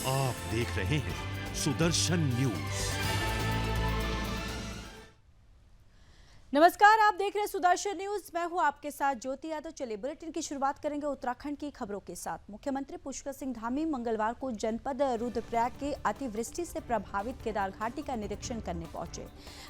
आप देख रहे हैं सुदर्शन न्यूज। नमस्कार, आप देख रहे हैं सुदर्शन न्यूज। मैं हूं आपके साथ ज्योति यादव। चलिए बुलेटिन की शुरुआत करेंगे उत्तराखंड की खबरों के साथ। मुख्यमंत्री पुष्कर सिंह धामी मंगलवार को जनपद रुद्रप्रयाग के अतिवृष्टि से प्रभावित केदार घाटी का निरीक्षण करने पहुंचे।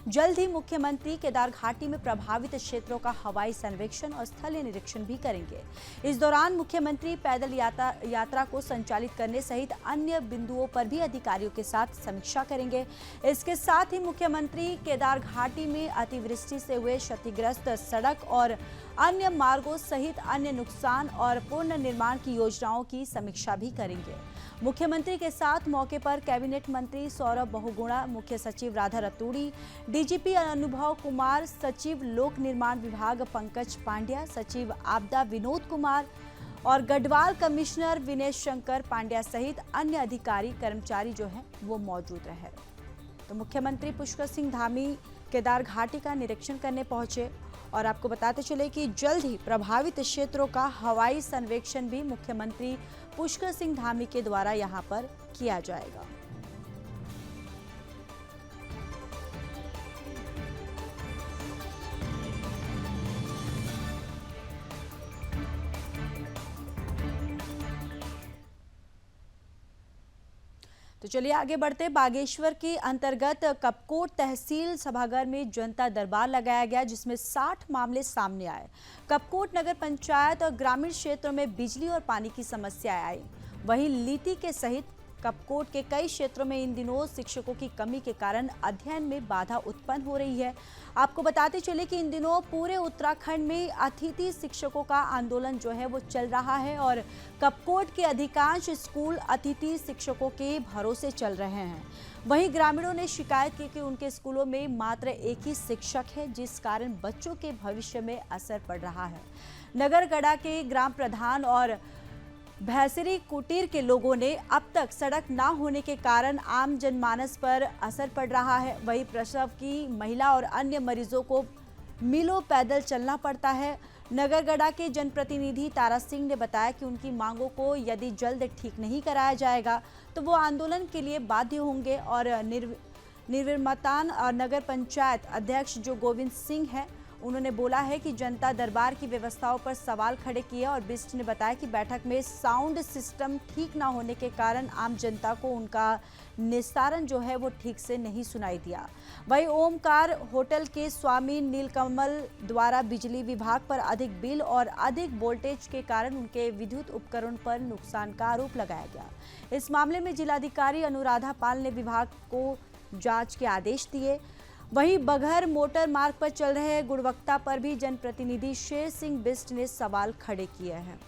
जल्द ही मुख्यमंत्री केदार घाटी में प्रभावित क्षेत्रों का हवाई सर्वेक्षण और स्थलीय निरीक्षण भी करेंगे। इस दौरान मुख्यमंत्री पैदल यात्रा को संचालित करने सहित अन्य बिंदुओं पर भी अधिकारियों के साथ समीक्षा करेंगे। इसके साथ ही मुख्यमंत्री केदार घाटी में अतिवृष्टि से हुए क्षतिग्रस्त सड़क और अन्य मार्गों सहित अन्य नुकसान और पुनर्निर्माण की योजनाओं की समीक्षा भी करेंगे। मुख्यमंत्री के साथ मौके पर कैबिनेट मंत्री सौरभ बहुगुणा, मुख्य सचिव राधा रतूड़ी, डीजीपी अनुभव कुमार, सचिव लोक निर्माण विभाग पंकज पांड्या, सचिव आपदा विनोद कुमार और गढ़वाल कमिश्नर विनय शंकर पांड्या सहित अन्य अधिकारी कर्मचारी जो हैं वो मौजूद रहे। तो मुख्यमंत्री पुष्कर सिंह धामी केदार घाटी का निरीक्षण करने पहुंचे और आपको बताते चले कि जल्द ही प्रभावित क्षेत्रों का हवाई सर्वेक्षण भी मुख्यमंत्री पुष्कर सिंह धामी के द्वारा यहां पर किया जाएगा। तो चलिए आगे बढ़ते। बागेश्वर के अंतर्गत कपकोट तहसील सभागार में जनता दरबार लगाया गया, जिसमें 60 मामले सामने आए। कपकोट नगर पंचायत और ग्रामीण क्षेत्रों में बिजली और पानी की समस्याएं आई। वहीं लीती के सहित कपकोट के कई क्षेत्रों में इन दिनों शिक्षकों की कमी के कारण अध्ययन में बाधा उत्पन्न हो रही है। आपको बताते चले कि इन दिनों पूरे उत्तराखंड में अतिथि शिक्षकों का आंदोलन जो है वो चल रहा है और कपकोट के अधिकांश स्कूल अतिथि शिक्षकों के भरोसे चल रहे हैं। वहीं ग्रामीणों ने शिकायत की कि उनके स्कूलों में मात्र एक ही शिक्षक है, जिस कारण बच्चों के भविष्य में असर पड़ रहा है। नगरगढ़ा के ग्राम प्रधान और भैंसरी कुटीर के लोगों ने अब तक सड़क ना होने के कारण आम जनमानस पर असर पड़ रहा है। वहीं प्रसव की महिला और अन्य मरीजों को मीलों पैदल चलना पड़ता है। नगरगढ़ा के जनप्रतिनिधि तारा सिंह ने बताया कि उनकी मांगों को यदि जल्द ठीक नहीं कराया जाएगा तो वो आंदोलन के लिए बाध्य होंगे। और निर्विमतान और नगर पंचायत अध्यक्ष जो गोविंद सिंह है, उन्होंने बोला है कि जनता दरबार की व्यवस्थाओं पर सवाल खड़े किए। और बिष्ट ने बताया कि बैठक में साउंड सिस्टम ठीक ना होने के कारण आम जनता को उनका निस्तारण जो है वो ठीक से नहीं सुनाई दिया। वहीं ओमकार होटल के स्वामी नीलकमल द्वारा बिजली विभाग पर अधिक बिल और अधिक वोल्टेज के कारण उनके विद्युत उपकरण पर नुकसान का आरोप लगाया गया। इस मामले में जिलाधिकारी अनुराधा पाल ने विभाग को जांच के आदेश दिए। वहीं बघर मोटर मार्ग पर चल रहे गुणवत्ता पर भी जनप्रतिनिधि शेर सिंह बिष्ट ने सवाल खड़े किए हैं।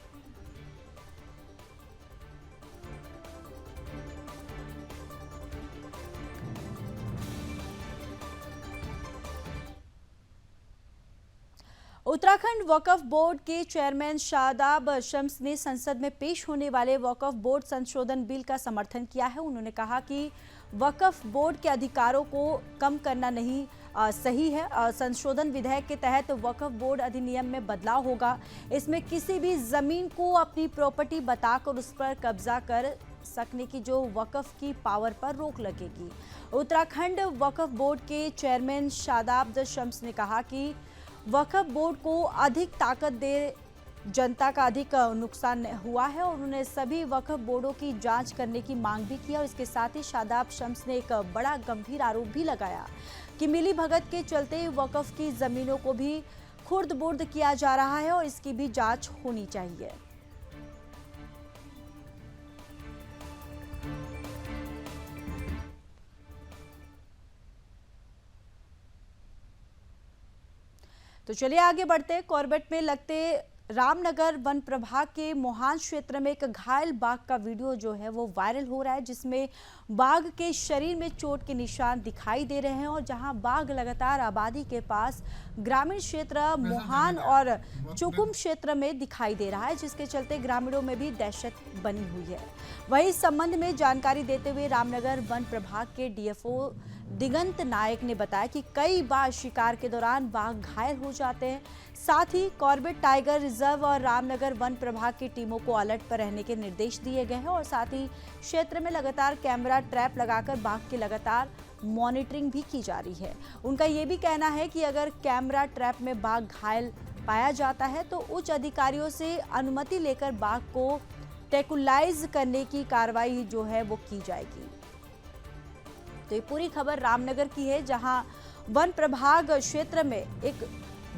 उत्तराखंड वक्फ बोर्ड के चेयरमैन शादाब शम्स ने संसद में पेश होने वाले वक्फ बोर्ड संशोधन बिल का समर्थन किया है। उन्होंने कहा कि वक्फ बोर्ड के अधिकारों को कम करना नहीं सही है। संशोधन विधेयक के तहत वक्फ बोर्ड अधिनियम में बदलाव होगा। इसमें किसी भी जमीन को अपनी प्रॉपर्टी बताकर उस पर कब्जा कर सकने की जो वक्फ की पावर पर रोक लगेगी। उत्तराखंड वक्फ बोर्ड के चेयरमैन शादाब शम्स ने कहा कि वक्फ बोर्ड को अधिक ताकत दे जनता का अधिक नुकसान हुआ है और उन्होंने सभी वक्फ बोर्डों की जांच करने की मांग भी की। और इसके साथ ही शादाब शम्स ने एक बड़ा गंभीर आरोप भी लगाया कि मिली भगत के चलते वक्फ की जमीनों को भी खुर्द बुर्द किया जा रहा है और इसकी भी जांच होनी चाहिए। तो चलिए आगे बढ़ते। कॉर्बेट में लगते रामनगर वन प्रभाग के मोहान क्षेत्र में एक घायल बाघ का वीडियो जो है वो वायरल हो रहा है, जिसमें बाघ के शरीर में चोट के निशान दिखाई दे रहे हैं। और जहां बाघ लगातार आबादी के पास ग्रामीण क्षेत्र मोहान और चुकुम क्षेत्र में दिखाई दे रहा है, जिसके चलते ग्रामीणों में भी दहशत बनी हुई है। वहीं इस संबंध में जानकारी देते हुए रामनगर वन प्रभाग के डीएफओ दिगंत नायक ने बताया कि कई बार शिकार के दौरान बाघ घायल हो जाते हैं। साथ ही कॉर्बेट टाइगर रिजर्व और रामनगर वन प्रभाग की टीमों को अलर्ट पर रहने के निर्देश दिए गए हैं और साथ ही क्षेत्र में लगातार कैमरा ट्रैप लगाकर बाघ की लगातार मॉनिटरिंग भी की जा रही है। उनका ये भी कहना है कि अगर कैमरा ट्रैप में बाघ घायल पाया जाता है तो उच्च अधिकारियों से अनुमति लेकर बाघ को ट्रैंकुलाइज करने की कार्रवाई जो है वो की जाएगी। तो ये पूरी खबर रामनगर की है, जहां वन प्रभाग क्षेत्र में एक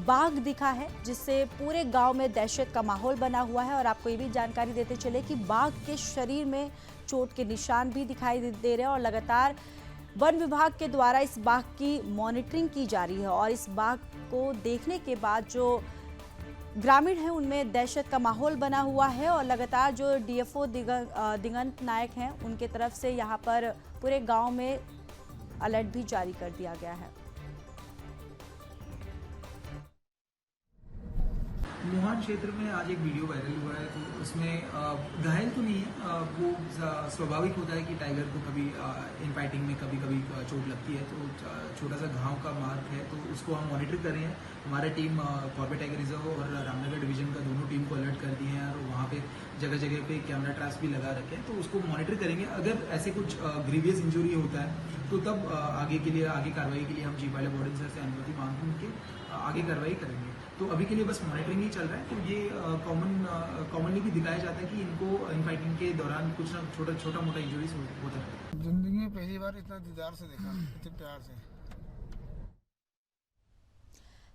बाघ दिखा है जिससे पूरे गांव में दहशत का माहौल बना हुआ है। और आपको ये भी जानकारी देते चले कि बाघ के शरीर में चोट के निशान भी दिखाई दे रहे हैं और लगातार वन विभाग के द्वारा इस बाघ की मॉनिटरिंग की जा रही है। और इस बाघ को देखने के बाद जो ग्रामीण हैं उनमें दहशत का माहौल बना हुआ है और लगातार जो डीएफओ दिगंत नायक हैं उनके तरफ से यहाँ पर पूरे गांव में अलर्ट भी जारी कर दिया गया है। मोहान क्षेत्र में आज एक वीडियो वायरल हुआ है, तो उसमें घायल तो नहीं है, वो स्वाभाविक होता है कि टाइगर को कभी इन फाइटिंग में कभी कभी चोट लगती है, तो छोटा सा घाव का मार्क है, तो उसको हम मॉनिटर कर रहे हैं। हमारा टीम कॉर्बेट टाइगर रिजर्व और रामनगर डिवीजन का दोनों टीम को अलर्ट कर दिए हैं और वहाँ पे जगह जगह पे कैमरा ट्रैप्स भी लगा रखे हैं, तो उसको मॉनिटर करेंगे। अगर ऐसे कुछ ग्रीवियस इंजरी होता है तो तब आगे कार्रवाई के लिए हम chief wild life warden sir से अनुमति मांग के आगे कार्रवाई करेंगे। तो अभी के लिए बस मॉनिटरिंग ही चल रहा है। तो ये कॉमनली भी दिखाया जाता है कि इनको इन फाइटिंग के दौरान कुछ ना छोटा मोटा इंजरीज होता है। जिंदगी में पहली बार इतना दीदार से देखा, इतने प्यार से।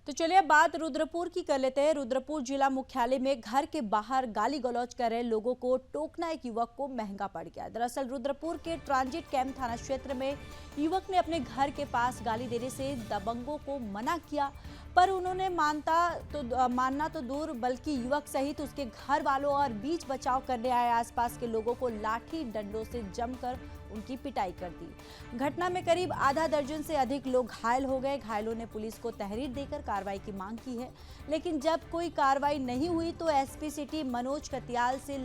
तो चलिए अब बात रुद्रपुर की कर लेते हैं। रुद्रपुर जिला मुख्यालय में घर के बाहर गाली गलौज कर रहे लोगों को टोकना एक युवक को महंगा पड़ गया। दरअसल रुद्रपुर के ट्रांजिट कैंप थाना क्षेत्र में युवक ने अपने घर के पास गाली देने से दबंगों को मना किया, पर उन्होंने मानना तो दूर बल्कि युवक सहित उसके घर वालों और बीच बचाव करने आए आसपास के लोगों को लाठी डंडों से जमकर उनकी पिटाई कर दी। घटना में करीब आधा दर्जन से अधिक लोग घायल हो गए। घायलों ने पुलिस को तहरीर देकर कार्रवाई की मांग की है, लेकिन जब कोई कार्रवाई नहीं हुई तो एसपी सिटी मनोज कतियाल से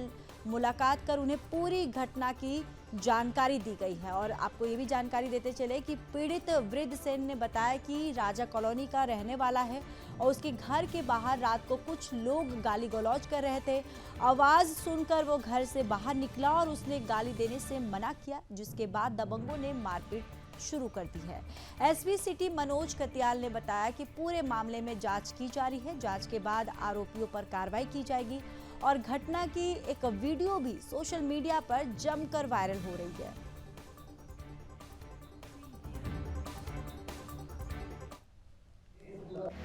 मुलाकात कर उन्हें पूरी घटना की जानकारी दी गई है। और आपको ये भी जानकारी देते चले कि पीड़ित वृद्ध सेन ने बताया कि राजा कॉलोनी का रहने वाला है और उसके घर के बाहर रात को कुछ लोग गाली गलौज कर रहे थे। आवाज सुनकर वो घर से बाहर निकला और उसने गाली देने से मना किया, जिसके बाद दबंगों ने मारपीट शुरू कर दी है। एसपी सिटी मनोज कतियाल ने बताया कि पूरे मामले में जांच की जा रही है। जांच के बाद आरोपियों पर कार्रवाई की जाएगी और घटना की एक वीडियो भी सोशल मीडिया पर जमकर वायरल हो रही है।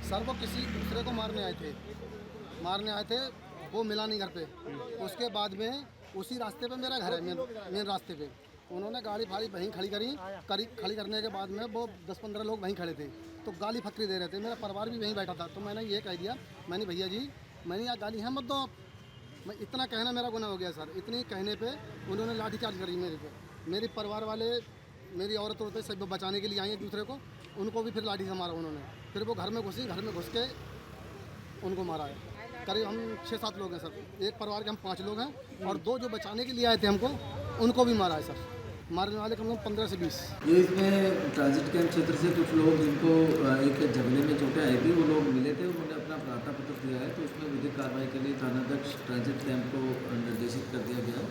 सर वो किसी दूसरे को मारने आए थे, वो मिला नहीं घर पे। उसके बाद में उसी रास्ते पे मेरा घर है, मेन रास्ते पे उन्होंने गाड़ी फाड़ी वहीं खड़ी करने के बाद में वो 10-15 लोग वहीं खड़े थे, तो गाली फकरी दे रहे थे। मेरा परिवार भी वहीं बैठा था, तो मैंने ये कह दिया, मैंने भैया जी मैंने यहाँ गाली है मत दो आप। मैं इतना कहना मेरा गुनाह हो गया सर। इतनी कहने पे उन्होंने लाठीचार्ज करी मेरे पे। मेरे परिवार वाले, मेरी औरत होते सब बचाने के लिए आई एक दूसरे को, उनको भी फिर लाठी से मारा उन्होंने। फिर वो घर में घुस के उनको मारा है। करीब हम 6-7 लोग हैं सर। एक परिवार के हम 5 लोग हैं और 2 जो बचाने के लिए आए थे हमको, उनको भी मारा है सर। मारने वाले कम से कम 15 से 20। ये इसमें ट्रांजिट कैंप क्षेत्र से कुछ लोग जिनको एक झगड़े में चोटें आई थी, वो लोग मिले थे, उन्होंने अपना प्रार्थना पत्र दिया है, तो उसमें विधिक कार्रवाई के लिए थानाध्यक्ष ट्रांजिट कैंप को निर्देशित कर दिया गया।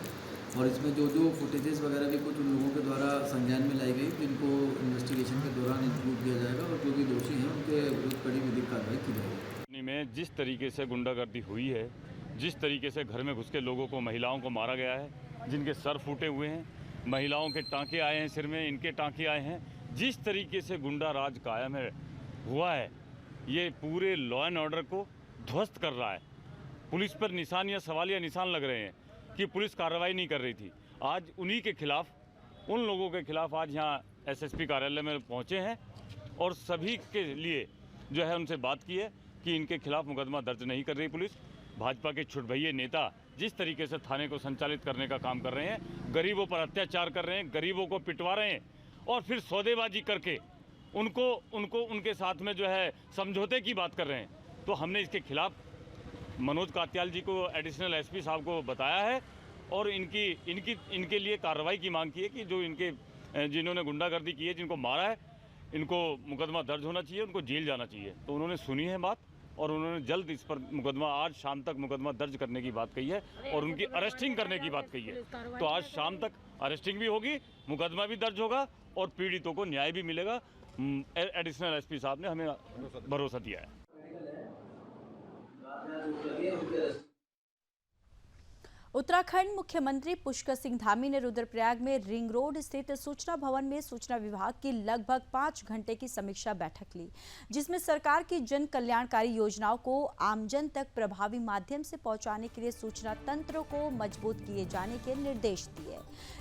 और इसमें जो फुटेजेस वगैरह भी कुछ उन लोगों के द्वारा संज्ञान में लाई गई, जिनको इन्वेस्टिगेशन के दौरान इंक्लूड किया जाएगा और जो भी दोषी हैं उनके विरुद्ध कड़ी विधिक कार्रवाई की जाएगी। में जिस तरीके से गुंडागर्दी हुई है, जिस तरीके से घर में घुस के लोगों को, महिलाओं को मारा गया है, जिनके सर फूटे हुए हैं, महिलाओं के टांके आए हैं सिर में, इनके टांके आए हैं, जिस तरीके से गुंडा राज कायम हुआ है, ये पूरे लॉ एंड ऑर्डर को ध्वस्त कर रहा है। पुलिस पर निशान या सवालिया निशान लग रहे हैं कि पुलिस कार्रवाई नहीं कर रही थी। आज उन्हीं के खिलाफ, उन लोगों के खिलाफ आज यहाँ एसएसपी कार्यालय में पहुँचे हैं और सभी के लिए जो है उनसे बात की है कि इनके खिलाफ मुकदमा दर्ज नहीं कर रही पुलिस। भाजपा के छुटभैये नेता जिस तरीके से थाने को संचालित करने का काम कर रहे हैं, गरीबों पर अत्याचार कर रहे हैं, गरीबों को पिटवा रहे हैं और फिर सौदेबाजी करके उनको उनके साथ में जो है समझौते की बात कर रहे हैं, तो हमने इसके खिलाफ मनोज कात्याल जी को, एडिशनल एसपी साहब को बताया है और इनके लिए कार्रवाई की मांग की है कि जो जिन्होंने गुंडागर्दी की है, जिनको मारा है, इनको मुकदमा दर्ज होना चाहिए, उनको जेल जाना चाहिए। तो उन्होंने सुनी है बात और उन्होंने जल्द इस पर मुकदमा, आज शाम तक मुकदमा दर्ज करने की बात कही है और उनकी अरेस्टिंग करने की बात कही है। तो आज शाम तक अरेस्टिंग भी होगी, मुकदमा भी दर्ज होगा और पीड़ितों को न्याय भी मिलेगा। एडिशनल एसपी साहब ने हमें भरोसा दिया है। उत्तराखंड मुख्यमंत्री पुष्कर सिंह धामी ने रुद्रप्रयाग में रिंग रोड स्थित सूचना भवन में सूचना विभाग की लगभग 5 घंटे की समीक्षा बैठक ली, जिसमें सरकार की जन कल्याणकारी योजनाओं को आमजन तक प्रभावी माध्यम से पहुंचाने के लिए सूचना तंत्रों को मजबूत किए जाने के निर्देश दिए।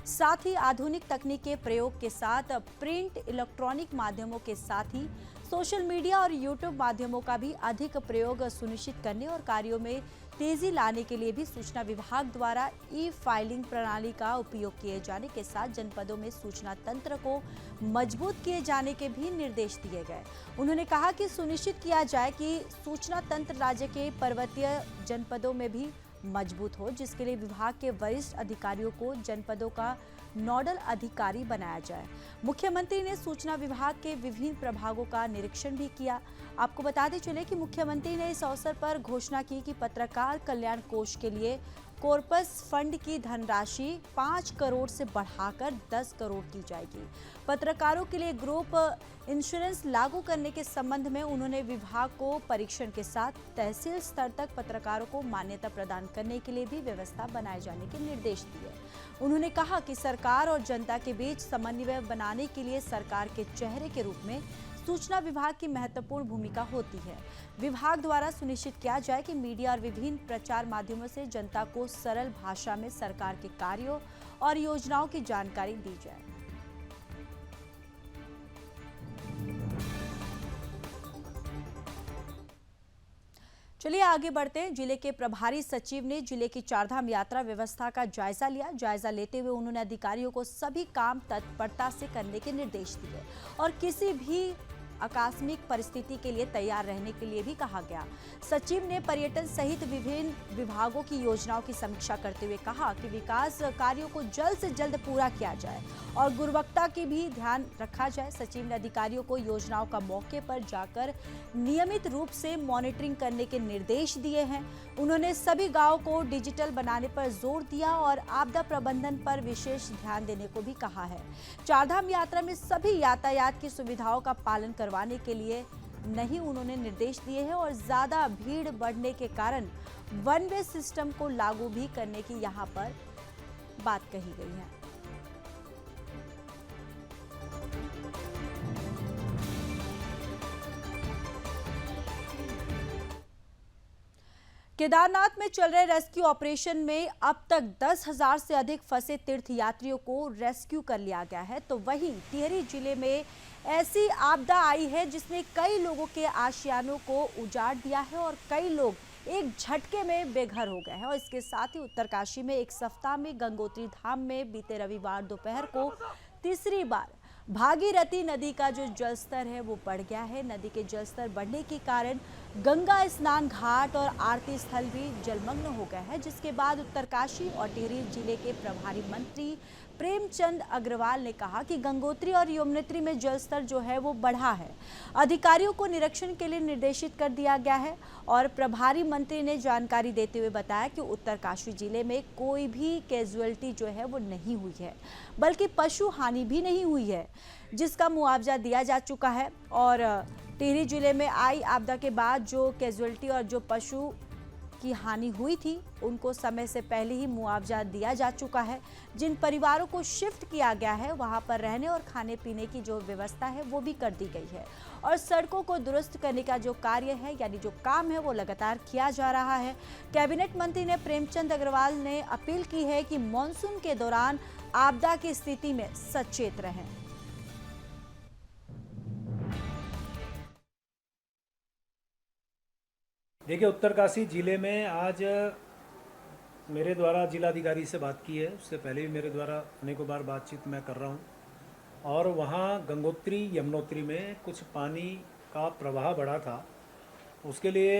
साथ ही आधुनिक तकनीक के प्रयोग के साथ प्रिंट, इलेक्ट्रॉनिक माध्यमों के साथ ही सोशल मीडिया और यूट्यूब माध्यमों का भी अधिक प्रयोग सुनिश्चित करने और कार्यों में तेजी लाने के लिए भी सूचना विभाग द्वारा ई फाइलिंग प्रणाली का उपयोग किए जाने के साथ जनपदों में सूचना तंत्र को मजबूत किए जाने के भी निर्देश दिए गए। उन्होंने कहा कि सुनिश्चित किया जाए कि सूचना तंत्र राज्य के पर्वतीय जनपदों में भी मजबूत हो, जिसके लिए विभाग के वरिष्ठ अधिकारियों को जनपदों का नोडल अधिकारी बनाया जाए। मुख्यमंत्री ने सूचना विभाग के विभिन्न प्रभागों का निरीक्षण भी किया। आपको बताते चले कि मुख्यमंत्री ने इस अवसर पर घोषणा की कि पत्रकार कल्याण कोष के लिए कॉर्पस फंड की धनराशि 5 करोड़ से बढ़ाकर 10 करोड़ की जाएगी। पत्रकारों के लिए ग्रुप इंश्योरेंस लागू करने के संबंध में उन्होंने विभाग को परीक्षण के साथ तहसील स्तर तक पत्रकारों को मान्यता प्रदान करने के लिए भी व्यवस्था बनाए जाने के निर्देश दिए। उन्होंने कहा कि सरकार और जनता के बीच समन्वय बनाने के लिए सरकार के चेहरे के रूप में सूचना विभाग की महत्वपूर्ण भूमिका होती है। विभाग द्वारा सुनिश्चित किया जाए कि मीडिया और विभिन्न प्रचार माध्यमों से जनता को सरल भाषा में सरकार के कार्यों और योजनाओं की जानकारी दी जाए। चलिए आगे बढ़ते हैं। जिले के प्रभारी सचिव ने जिले की चारधाम यात्रा व्यवस्था का जायजा लिया। जायजा लेते हुए उन्होंने अधिकारियों को सभी काम तत्परता से करने के निर्देश दिए और किसी भी आकस्मिक परिस्थिति के लिए तैयार रहने के लिए भी कहा गया। सचिव ने पर्यटन सहित विभिन्न विभागों की योजनाओं की समीक्षा करते हुए कहा कि विकास कार्यों को जल्द से जल्द पूरा किया जाए और गुणवत्ता की भी ध्यान रखा जाए। सचिव ने अधिकारियों को योजनाओं का मौके पर जाकर नियमित रूप से मॉनिटरिंग करने के निर्देश दिए हैं। उन्होंने सभी गाँव को डिजिटल बनाने पर जोर दिया और आपदा प्रबंधन पर विशेष ध्यान देने को भी कहा है। चारधाम यात्रा में सभी यातायात की सुविधाओं का पालन करवाने के लिए नहीं उन्होंने निर्देश दिए हैं और ज्यादा भीड़ बढ़ने के कारण वन वे सिस्टम को लागू भी करने की यहां पर बात कही गई है। केदारनाथ में चल रहे रेस्क्यू ऑपरेशन में अब तक 10,000 से अधिक फंसे तीर्थयात्रियों को रेस्क्यू कर लिया गया है। तो वहीं टिहरी जिले में ऐसी आपदा आई है जिसने कई लोगों के आशियानों को उजाड़ दिया है और कई लोग एक झटके में बेघर हो गए हैं। और इसके साथ ही उत्तरकाशी में एक सप्ताह में गंगोत्री धाम में बीते रविवार दोपहर को तीसरी बार भागीरथी नदी का जो जलस्तर है वो बढ़ गया है। नदी के जलस्तर बढ़ने के कारण गंगा स्नान घाट और आरती स्थल भी जलमग्न हो गए हैं, जिसके बाद उत्तरकाशी और टिहरी जिले के प्रभारी मंत्री प्रेमचंद अग्रवाल ने कहा कि गंगोत्री और यमुनोत्री में जलस्तर जो है वो बढ़ा है। अधिकारियों को निरीक्षण के लिए निर्देशित कर दिया गया है और प्रभारी मंत्री ने जानकारी देते हुए बताया कि उत्तरकाशी जिले में कोई भी कैजुअलिटी जो है वो नहीं हुई है, बल्कि पशु हानि भी नहीं हुई है, जिसका मुआवजा दिया जा चुका है। और टिहरी जिले में आई आपदा के बाद जो कैजुअलिटी और जो पशु की हानि हुई थी उनको समय से पहले ही मुआवजा दिया जा चुका है। जिन परिवारों को शिफ्ट किया गया है वहां पर रहने और खाने पीने की जो व्यवस्था है वो भी कर दी गई है और सड़कों को दुरुस्त करने का जो कार्य है यानी जो काम है वो लगातार किया जा रहा है। कैबिनेट मंत्री ने प्रेमचंद अग्रवाल ने अपील की है कि मानसून के दौरान आपदा की स्थिति में सचेत रहें। देखिए, उत्तरकाशी ज़िले में आज मेरे द्वारा जिलाधिकारी से बात की है, उससे पहले भी मेरे द्वारा अनेकों बार बातचीत मैं कर रहा हूं और वहां गंगोत्री यमुनोत्री में कुछ पानी का प्रवाह बढ़ा था। उसके लिए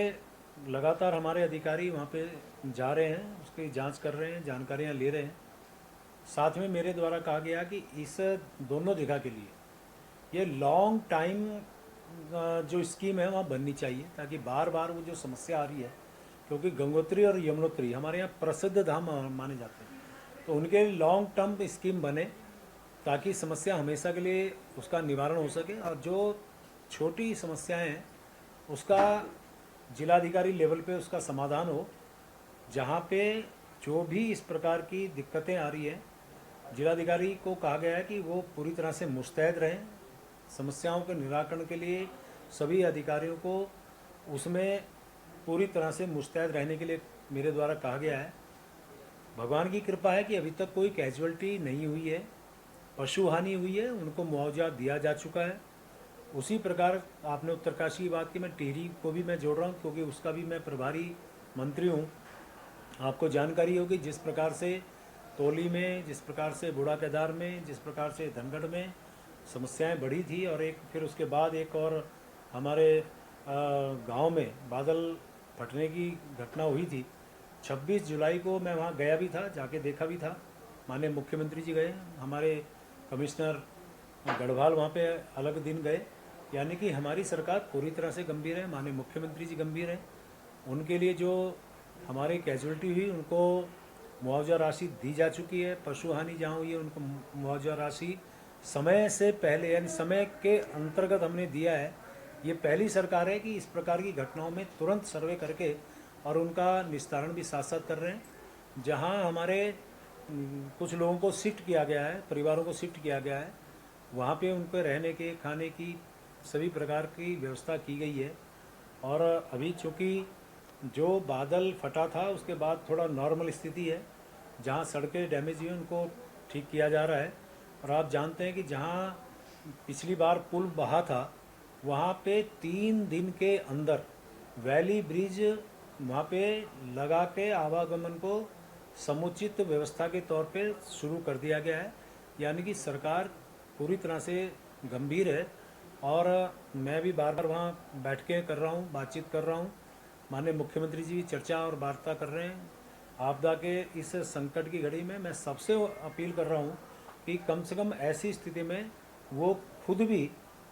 लगातार हमारे अधिकारी वहां पे जा रहे हैं, उसकी जांच कर रहे हैं, जानकारियां ले रहे हैं। साथ में मेरे द्वारा कहा गया कि इस दोनों जगह के लिए ये लॉन्ग टाइम जो स्कीम है वहाँ बननी चाहिए, ताकि बार बार वो जो समस्या आ रही है, क्योंकि गंगोत्री और यमुनोत्री हमारे यहाँ प्रसिद्ध धाम माने जाते हैं, तो उनके लॉन्ग टर्म स्कीम बने ताकि समस्या हमेशा के लिए उसका निवारण हो सके, और जो छोटी समस्याएं हैं उसका जिलाधिकारी लेवल पे उसका समाधान हो। जहाँ पे जो भी इस प्रकार की दिक्कतें आ रही हैं, जिलाधिकारी को कहा गया है कि वो पूरी तरह से मुस्तैद रहें। समस्याओं के निराकरण के लिए सभी अधिकारियों को उसमें पूरी तरह से मुस्तैद रहने के लिए मेरे द्वारा कहा गया है। भगवान की कृपा है कि अभी तक कोई कैजुअल्टी नहीं हुई है, पशु हानि हुई है, उनको मुआवजा दिया जा चुका है। उसी प्रकार आपने उत्तरकाशी की बात की, मैं टिहरी को भी मैं जोड़ रहा हूँ क्योंकि उसका भी मैं प्रभारी मंत्री हूँ। आपको जानकारी होगी जिस प्रकार से तोली में, जिस प्रकार से बूढ़ा केदार में, जिस प्रकार से धनगढ़ में समस्याएं बढ़ी थी, और एक फिर उसके बाद एक और हमारे गांव में बादल फटने की घटना हुई थी। 26 जुलाई को मैं वहां गया भी था, जाके देखा भी था। माननीय मुख्यमंत्री जी गए, हमारे कमिश्नर गढ़वाल वहाँ पे अलग दिन गए। यानी कि हमारी सरकार पूरी तरह से गंभीर है, माननीय मुख्यमंत्री जी गंभीर हैं। उनके लिए जो हमारी कैजुअल्टी हुई उनको मुआवजा राशि दी जा चुकी है। पशु हानि जहाँ हुई है उनको मुआवजा राशि समय से पहले, यानी समय के अंतर्गत हमने दिया है। ये पहली सरकार है कि इस प्रकार की घटनाओं में तुरंत सर्वे करके और उनका निस्तारण भी साथ साथ कर रहे हैं। जहाँ हमारे कुछ लोगों को शिफ्ट किया गया है, परिवारों को शिफ्ट किया गया है, वहाँ पे उनको रहने के, खाने की सभी प्रकार की व्यवस्था की गई है। और अभी चूँकि जो बादल फटा था उसके बाद थोड़ा नॉर्मल स्थिति है, जहाँ सड़कें डैमेज हुई उनको ठीक किया जा रहा है। और आप जानते हैं कि जहाँ पिछली बार पुल बहा था वहाँ पे 3 दिन के अंदर वैली ब्रिज वहाँ पे लगा के आवागमन को समुचित व्यवस्था के तौर पे शुरू कर दिया गया है। यानी कि सरकार पूरी तरह से गंभीर है, और मैं भी बार बार वहाँ बैठ के कर रहा हूँ, बातचीत कर रहा हूँ। माननीय मुख्यमंत्री जी भी चर्चा और वार्ता कर रहे हैं। आपदा के इस संकट की घड़ी में मैं सबसे अपील कर रहा हूँ कि कम से कम ऐसी स्थिति में वो खुद भी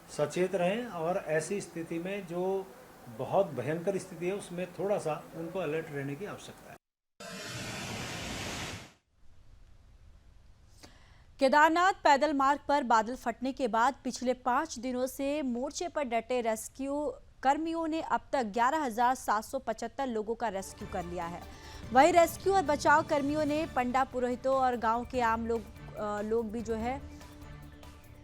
सचेत रहें, और ऐसी स्थिति में जो बहुत भयंकर स्थिति है उसमें थोड़ा सा उनको अलर्ट रहने की आवश्यकता है। केदारनाथ पैदल मार्ग पर बादल फटने के बाद पिछले 5 दिनों से मोर्चे पर डटे रेस्क्यू कर्मियों ने अब तक 11,775 लोगों का रेस्क्यू कर लिया है। वहीं रेस्क्यू और बचाव कर्मियों ने पंडा पुरोहितों और गांव के आम लोग भी जो है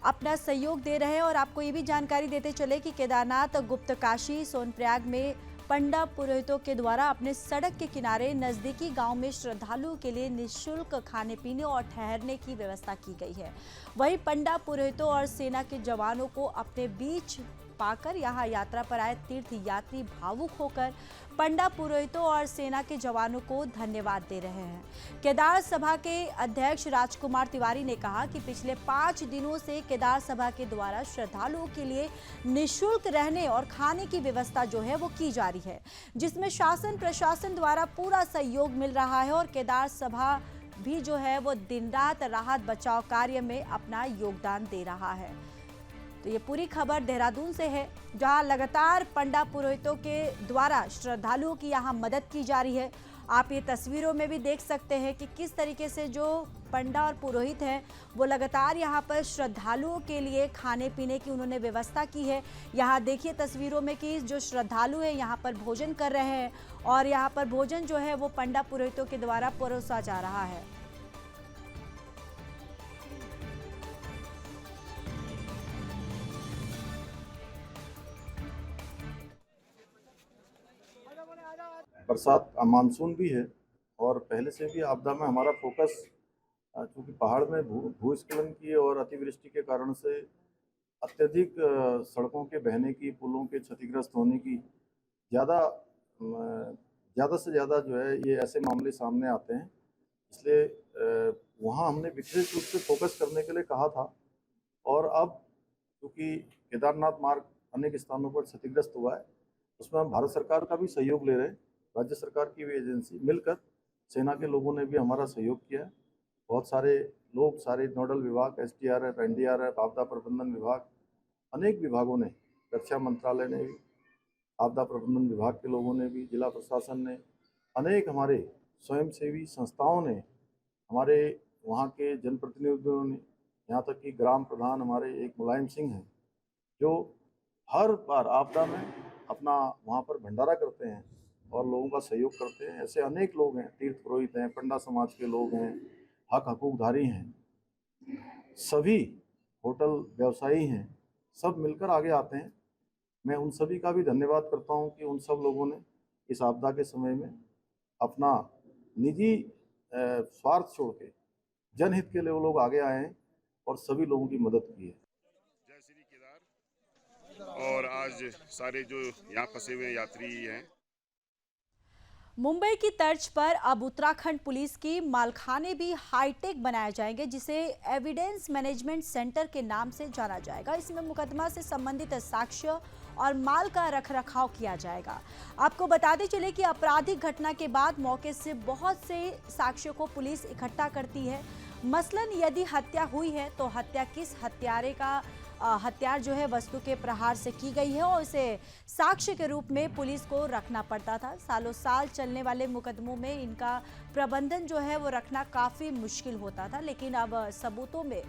अपना सहयोग दे रहे हैं। और आपको ये भी जानकारी देते चले कि केदारनाथ गुप्तकाशी सोनप्रयाग में पंडा पुरोहितों के द्वारा अपने सड़क के किनारे नजदीकी गांव में श्रद्धालुओं के लिए निःशुल्क खाने पीने और ठहरने की व्यवस्था की गई है। वहीं पंडा पुरोहितों और सेना के जवानों को अपने बीच पाकर यहां यात्रा पर आए तीर्थ यात्री भावुक होकर पंडा पुरोहितों और सेना के जवानों को धन्यवाद दे रहे हैं। केदार सभा के अध्यक्ष राजकुमार तिवारी ने कहा कि पिछले 5 दिनों से केदार सभा के द्वारा श्रद्धालुओं के लिए निःशुल्क रहने और खाने की व्यवस्था जो है वो की जा रही है, जिसमें शासन प्रशासन द्वारा पूरा सहयोग मिल रहा है। और केदार सभा भी जो है वो दिन रात राहत बचाव कार्य में अपना योगदान दे रहा है। तो ये पूरी खबर देहरादून से है, जहां लगातार पंडा पुरोहितों के द्वारा श्रद्धालुओं की यहां मदद की जा रही है। आप ये तस्वीरों में भी देख सकते हैं कि किस तरीके से जो पंडा और पुरोहित हैं वो लगातार यहां पर श्रद्धालुओं के लिए खाने पीने की उन्होंने व्यवस्था की है। यहां देखिए तस्वीरों में कि जो श्रद्धालु हैं यहां पर भोजन कर रहे हैं, और यहां पर भोजन जो है वो पंडा पुरोहितों के द्वारा परोसा जा रहा है। बरसात मानसून भी है, और पहले से भी आपदा में हमारा फोकस चूँकि पहाड़ में भूस्खलन की और अतिवृष्टि के कारण से अत्यधिक सड़कों के बहने की, पुलों के क्षतिग्रस्त होने की ज़्यादा से ज़्यादा जो है ये ऐसे मामले सामने आते हैं। इसलिए वहाँ हमने विशेष रूप से फोकस करने के लिए कहा था। और अब क्योंकि केदारनाथ मार्ग अनेक स्थानों पर क्षतिग्रस्त हुआ है, उसमें हम भारत सरकार का भी सहयोग ले रहे हैं। राज्य सरकार की भी एजेंसी मिलकर सेना के लोगों ने भी हमारा सहयोग किया है। बहुत सारे लोग, सारे नोडल विभाग, SDRF, NDRF, आपदा प्रबंधन विभाग, अनेक विभागों ने, रक्षा मंत्रालय ने भी, आपदा प्रबंधन विभाग के लोगों ने भी, जिला प्रशासन ने, अनेक हमारे स्वयंसेवी संस्थाओं ने, हमारे वहाँ के जनप्रतिनिधियों ने, यहाँ तक कि ग्राम प्रधान हमारे एक मुलायम सिंह हैं जो हर बार आपदा में अपना वहाँ पर भंडारा करते हैं और लोगों का सहयोग करते हैं। ऐसे अनेक लोग हैं, तीर्थ पुरोहित हैं, पंडा समाज के लोग हैं, हक हकूकधारी हैं, सभी होटल व्यवसायी हैं, सब मिलकर आगे आते हैं। मैं उन सभी का भी धन्यवाद करता हूं कि उन सब लोगों ने इस आपदा के समय में अपना निजी स्वार्थ छोड़ के जनहित के लिए वो लोग आगे आए हैं और सभी लोगों की मदद की है। जय श्री केदार। और आज सारे जो यहाँ फंसे हुए यात्री हैं, मुंबई की तर्ज पर अब उत्तराखंड पुलिस की मालखाने भी हाईटेक बनाए जाएंगे, जिसे एविडेंस मैनेजमेंट सेंटर के नाम से जाना जाएगा। इसमें मुकदमा से संबंधित साक्ष्य और माल का रखरखाव किया जाएगा। आपको बताते चले कि आपराधिक घटना के बाद मौके से बहुत से साक्ष्यों को पुलिस इकट्ठा करती है। मसलन यदि हत्या हुई है तो हत्या किस हथियार जो है वस्तु के प्रहार से की गई है और इसे साक्ष्य के रूप में पुलिस को रखना पड़ता था। सालों साल चलने वाले मुकदमों में इनका प्रबंधन जो है वो रखना काफ़ी मुश्किल होता था, लेकिन अब सबूतों में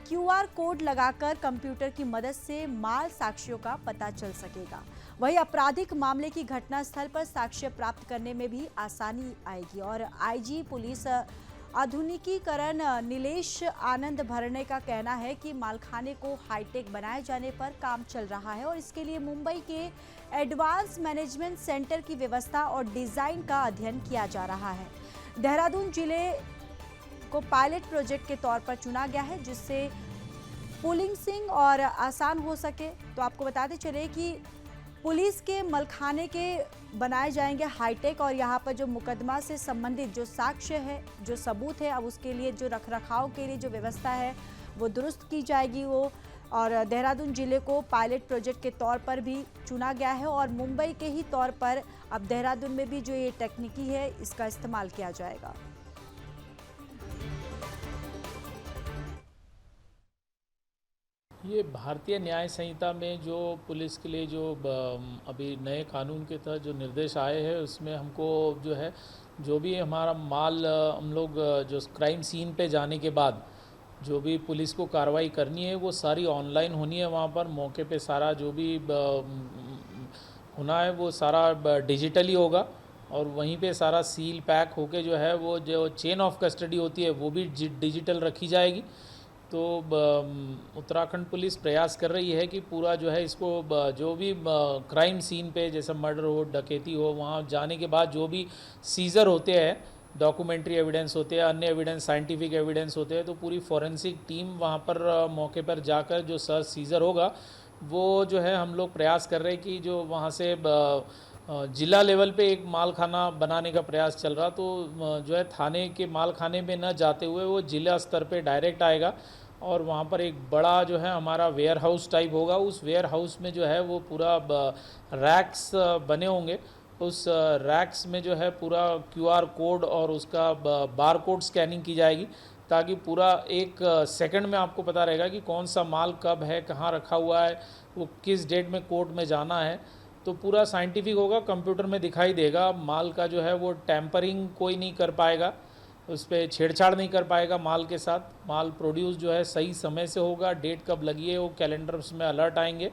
QR कोड लगाकर कंप्यूटर की मदद से माल साक्ष्यों का पता चल सकेगा। वहीं आपराधिक मामले की घटनास्थल पर साक्ष्य प्राप्त करने में भी आसानी आएगी। और IG पुलिस आधुनिकीकरण नीलेश आनंद भरने का कहना है कि मालखाने को हाईटेक बनाए जाने पर काम चल रहा है और इसके लिए मुंबई के एडवांस मैनेजमेंट सेंटर की व्यवस्था और डिजाइन का अध्ययन किया जा रहा है। देहरादून जिले को पायलट प्रोजेक्ट के तौर पर चुना गया है, जिससे पुलिसिंग और आसान हो सके। तो आपको बताते चले कि पुलिस के मलखाने के बनाए जाएंगे हाईटेक और यहाँ पर जो मुकदमा से संबंधित जो साक्ष्य है, जो सबूत है, अब उसके लिए जो रखरखाव के लिए जो व्यवस्था है वो दुरुस्त की जाएगी वो। और देहरादून जिले को पायलट प्रोजेक्ट के तौर पर भी चुना गया है और मुंबई के ही तौर पर अब देहरादून में भी जो ये तकनीकी है इसका इस्तेमाल किया जाएगा। ये भारतीय न्याय संहिता में जो पुलिस के लिए जो अभी नए कानून के तहत जो निर्देश आए हैं उसमें हमको जो है जो भी हमारा माल हम लोग जो क्राइम सीन पे जाने के बाद जो भी पुलिस को कार्रवाई करनी है वो सारी ऑनलाइन होनी है। वहाँ पर मौके पे सारा जो भी होना है वो सारा डिजिटली होगा और वहीं पे सारा सील पैक होके जो है वो जो चेन ऑफ कस्टडी होती है वो भी डिजिटल रखी जाएगी। तो उत्तराखंड पुलिस प्रयास कर रही है कि पूरा जो है इसको जो भी क्राइम सीन पे जैसे मर्डर हो, डकैती हो, वहाँ जाने के बाद जो भी सीजर होते हैं, डॉक्यूमेंट्री एविडेंस होते हैं, अन्य एविडेंस, साइंटिफिक एविडेंस होते हैं, तो पूरी फॉरेंसिक टीम वहाँ पर मौके पर जाकर जो सर्च सीजर होगा वो जो है हम लोग प्रयास कर रहे हैं कि जो वहाँ से जिला लेवल पे एक माल खाना बनाने का प्रयास चल रहा, तो जो है थाने के माल खाने में न जाते हुए वो जिला स्तर पे डायरेक्ट आएगा और वहाँ पर एक बड़ा जो है हमारा वेयर हाउस टाइप होगा। उस वेयर हाउस में जो है वो पूरा रैक्स बने होंगे। उस रैक्स में जो है पूरा QR कोड और उसका बार कोड स्कैनिंग की जाएगी ताकि पूरा एक सेकंड में आपको पता रहेगा कि कौन सा माल कब है, कहाँ रखा हुआ है, वो किस डेट में कोर्ट में जाना है। तो पूरा साइंटिफिक होगा, कंप्यूटर में दिखाई देगा। माल का जो है वो टैंपरिंग कोई नहीं कर पाएगा, उस पर छेड़छाड़ नहीं कर पाएगा माल के साथ। माल प्रोड्यूस जो है सही समय से होगा, डेट कब लगी है वो कैलेंडर्स में अलर्ट आएंगे।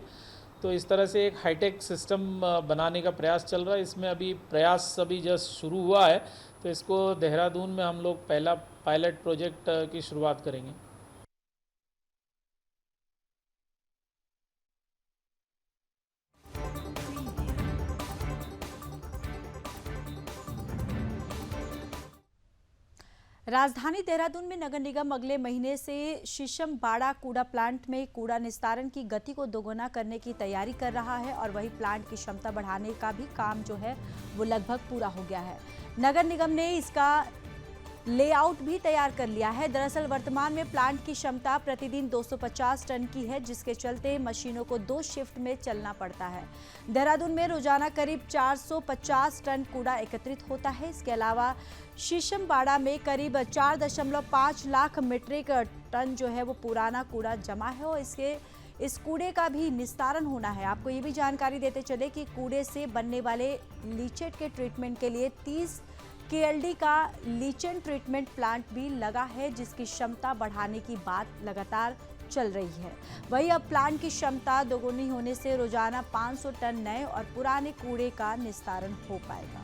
तो इस तरह से एक हाईटेक सिस्टम बनाने का प्रयास चल रहा है। इसमें अभी प्रयास अभी जस्ट शुरू हुआ है, तो इसको देहरादून में हम लोग पहला पायलट प्रोजेक्ट की शुरुआत करेंगे। राजधानी देहरादून में नगर निगम अगले महीने से शीशमबाड़ा कूड़ा प्लांट में कूड़ा निस्तारण की गति को दोगुना करने की तैयारी कर रहा है और वही प्लांट की क्षमता बढ़ाने का भी काम जो है वो लगभग पूरा हो गया है। नगर निगम ने इसका लेआउट भी तैयार कर लिया है। दरअसल वर्तमान में प्लांट की क्षमता प्रतिदिन 250 टन की है, जिसके चलते मशीनों को 2 शिफ्ट में चलना पड़ता है। देहरादून में रोजाना करीब 450 टन कूड़ा एकत्रित होता है। इसके अलावा शीशमबाड़ा में करीब 4.5 लाख मीट्रिक टन जो है वो पुराना कूड़ा जमा है और इस कूड़े का भी निस्तारण होना है। आपको ये भी जानकारी देते चले कि कूड़े से बनने वाले लीचेट के ट्रीटमेंट के लिए 30 KLD का लीचेन ट्रीटमेंट प्लांट भी लगा है, जिसकी क्षमता बढ़ाने की बात लगातार चल रही है। वहीं अब प्लांट की क्षमता दोगुनी होने से रोजाना 500 टन नए और पुराने कूड़े का निस्तारण हो पाएगा।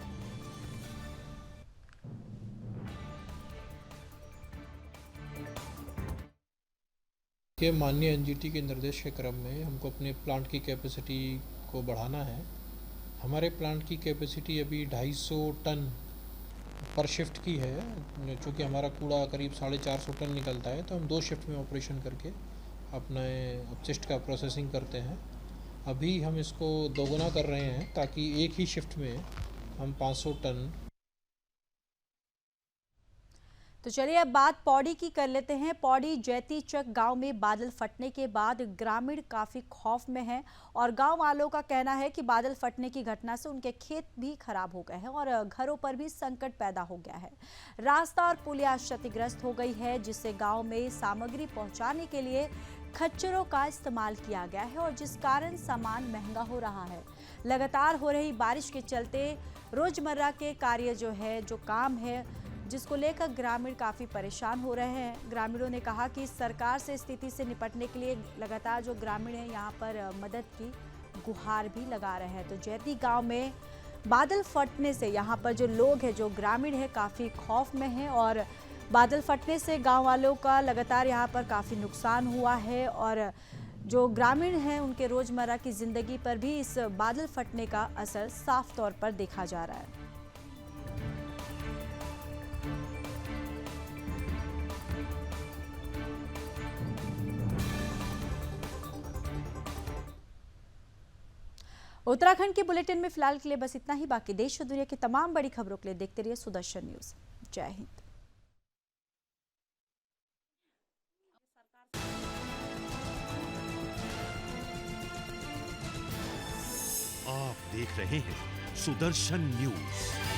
के माननीय NGT के निर्देश के क्रम में हमको अपने प्लांट की कैपेसिटी को बढ़ाना है। हमारे प्लांट की कैपेसिटी अभी 250 टन पर शिफ्ट की है, चूँकि हमारा कूड़ा करीब 450 टन निकलता है, तो हम 2 शिफ्ट में ऑपरेशन करके अपने अपशिष्ट का प्रोसेसिंग करते हैं। अभी हम इसको दोगुना कर रहे हैं ताकि एक ही शिफ्ट में हम 500 टन। तो चलिए अब बात पौड़ी की कर लेते हैं। पौड़ी जैती चक गांव में बादल फटने के बाद ग्रामीण काफी खौफ में हैं और गांव वालों का कहना है कि बादल फटने की घटना से उनके खेत भी खराब हो गए हैं और घरों पर भी संकट पैदा हो गया है। रास्ता और पुलिया क्षतिग्रस्त हो गई है, जिससे गांव में सामग्री पहुंचाने के लिए खच्चरों का इस्तेमाल किया गया है और जिस कारण सामान महंगा हो रहा है। लगातार हो रही बारिश के चलते रोजमर्रा के कार्य जो काम है, जिसको लेकर ग्रामीण काफ़ी परेशान हो रहे हैं। ग्रामीणों ने कहा कि सरकार से स्थिति से निपटने के लिए लगातार जो ग्रामीण हैं यहाँ पर मदद की गुहार भी लगा रहे हैं। तो जैती गांव में बादल फटने से यहाँ पर जो लोग हैं, जो ग्रामीण हैं, काफ़ी खौफ में हैं और बादल फटने से गांव वालों का लगातार यहाँ पर काफ़ी नुकसान हुआ है और जो ग्रामीण हैं उनके रोज़मर्रा की ज़िंदगी पर भी इस बादल फटने का असर साफ तौर पर देखा जा रहा है। उत्तराखंड के बुलेटिन में फिलहाल के लिए बस इतना ही। बाकी देश और दुनिया की तमाम बड़ी खबरों के लिए देखते रहिए सुदर्शन न्यूज। जय हिंद। आप देख रहे हैं सुदर्शन न्यूज।